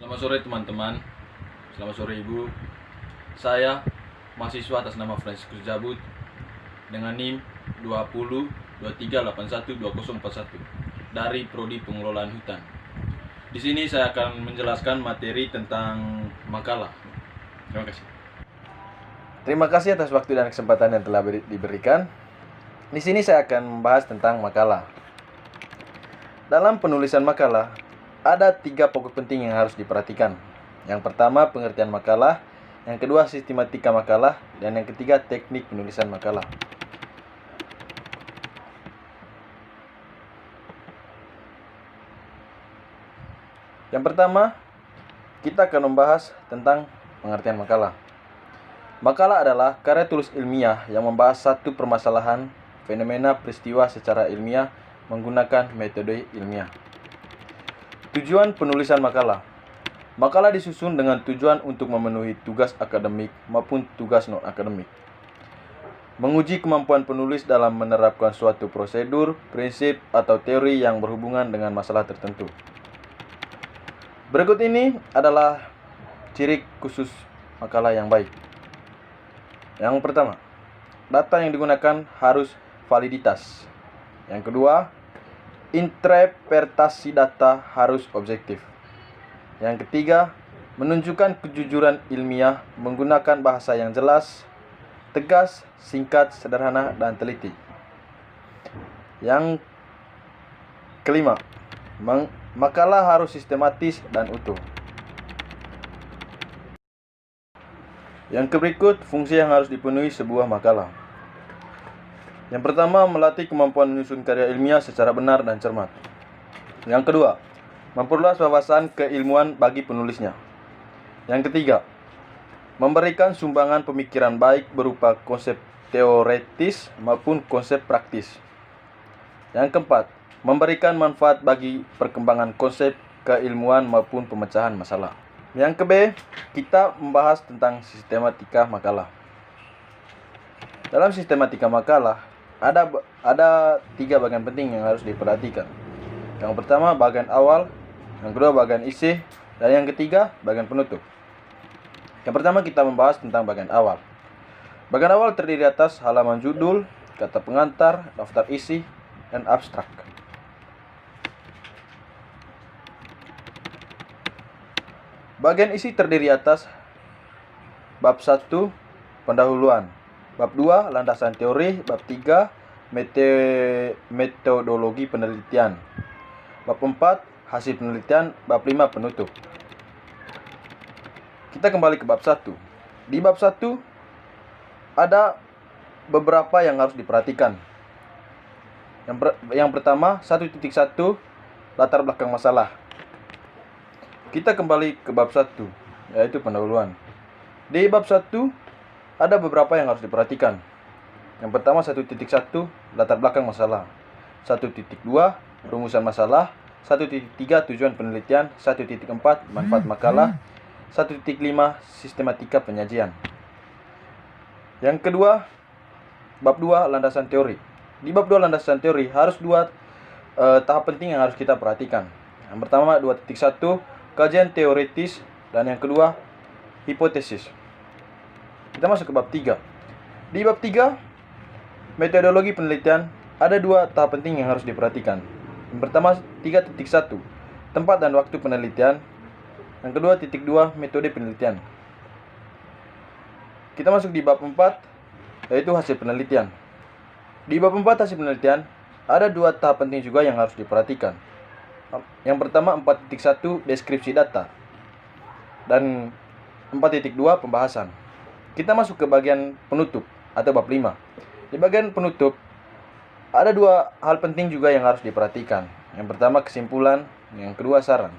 Selamat sore teman-teman. Selamat sore Ibu. Saya mahasiswa atas nama Franciscus Jabut dengan NIM 2023812041 dari Prodi Pengelolaan Hutan. Di sini saya akan menjelaskan materi tentang makalah. Terima kasih. Terima kasih atas waktu dan kesempatan yang telah diberikan. Di sini saya akan membahas tentang makalah. Dalam penulisan makalah, ada 3 pokok penting yang harus diperhatikan. Yang pertama, pengertian makalah. Yang kedua, sistematika makalah. Dan yang ketiga, teknik penulisan makalah. Yang pertama, kita akan membahas tentang pengertian makalah. Makalah adalah karya tulis ilmiah yang membahas satu permasalahan, fenomena, peristiwa secara ilmiah menggunakan metode ilmiah. Tujuan penulisan makalah. Makalah disusun dengan tujuan untuk memenuhi tugas akademik maupun tugas non-akademik. Menguji kemampuan penulis dalam menerapkan suatu prosedur, prinsip, atau teori yang berhubungan dengan masalah tertentu. Berikut ini adalah ciri khusus makalah yang baik. Yang pertama, data yang digunakan harus validitas. Yang kedua, interpretasi data harus objektif. Yang ketiga, menunjukkan kejujuran ilmiah menggunakan bahasa yang jelas, tegas, singkat, sederhana, dan teliti. Yang kelima, makalah harus sistematis dan utuh. Yang berikut fungsi yang harus dipenuhi sebuah makalah. Yang pertama, melatih kemampuan menyusun karya ilmiah secara benar dan cermat. Yang kedua, memperluas wawasan keilmuan bagi penulisnya. Yang ketiga, memberikan sumbangan pemikiran baik berupa konsep teoretis maupun konsep praktis. Yang keempat, memberikan manfaat bagi perkembangan konsep keilmuan maupun pemecahan masalah. Yang ke-B, kita membahas tentang sistematika makalah. Dalam sistematika makalah, ada 3 bagian penting yang harus diperhatikan. Yang pertama, bagian awal. Yang kedua, bagian isi. Dan yang ketiga, bagian penutup. Yang pertama, kita membahas tentang bagian awal. Bagian awal terdiri atas halaman judul, kata pengantar, daftar isi, dan abstrak. Bagian isi terdiri atas bab 1, pendahuluan. Bab 2, landasan teori. Bab 3, metodologi penelitian. Bab 4, hasil penelitian. Bab 5, penutup. Kita kembali ke bab 1. Di bab 1, ada beberapa yang harus diperhatikan. Yang pertama, 1.1, latar belakang masalah. Kita kembali ke bab 1, yaitu pendahuluan. Di bab 1, ada beberapa yang harus diperhatikan. Yang pertama, 1.1, latar belakang masalah. 1.2, rumusan masalah. 1.3, tujuan penelitian. 1.4, manfaat makalah. 1.5, sistematika penyajian. Yang kedua, bab 2, landasan teori. Di bab 2, landasan teori, harus 2 tahap penting yang harus kita perhatikan. Yang pertama, 2.1, kajian teoritis. Dan yang kedua, hipotesis. Kita masuk ke bab 3. Di bab 3, metodologi penelitian, ada 2 tahap penting yang harus diperhatikan. Yang pertama, 3.1, tempat dan waktu penelitian. Yang kedua, 2, metode penelitian. Kita masuk di bab 4, yaitu hasil penelitian. Di bab 4 hasil penelitian, ada 2 tahap penting juga yang harus diperhatikan. Yang pertama, 4.1, deskripsi data. Dan 4.2, pembahasan. Kita masuk ke bagian penutup atau bab 5. Di bagian penutup, ada 2 hal penting juga yang harus diperhatikan. Yang pertama, kesimpulan. Yang kedua, saran.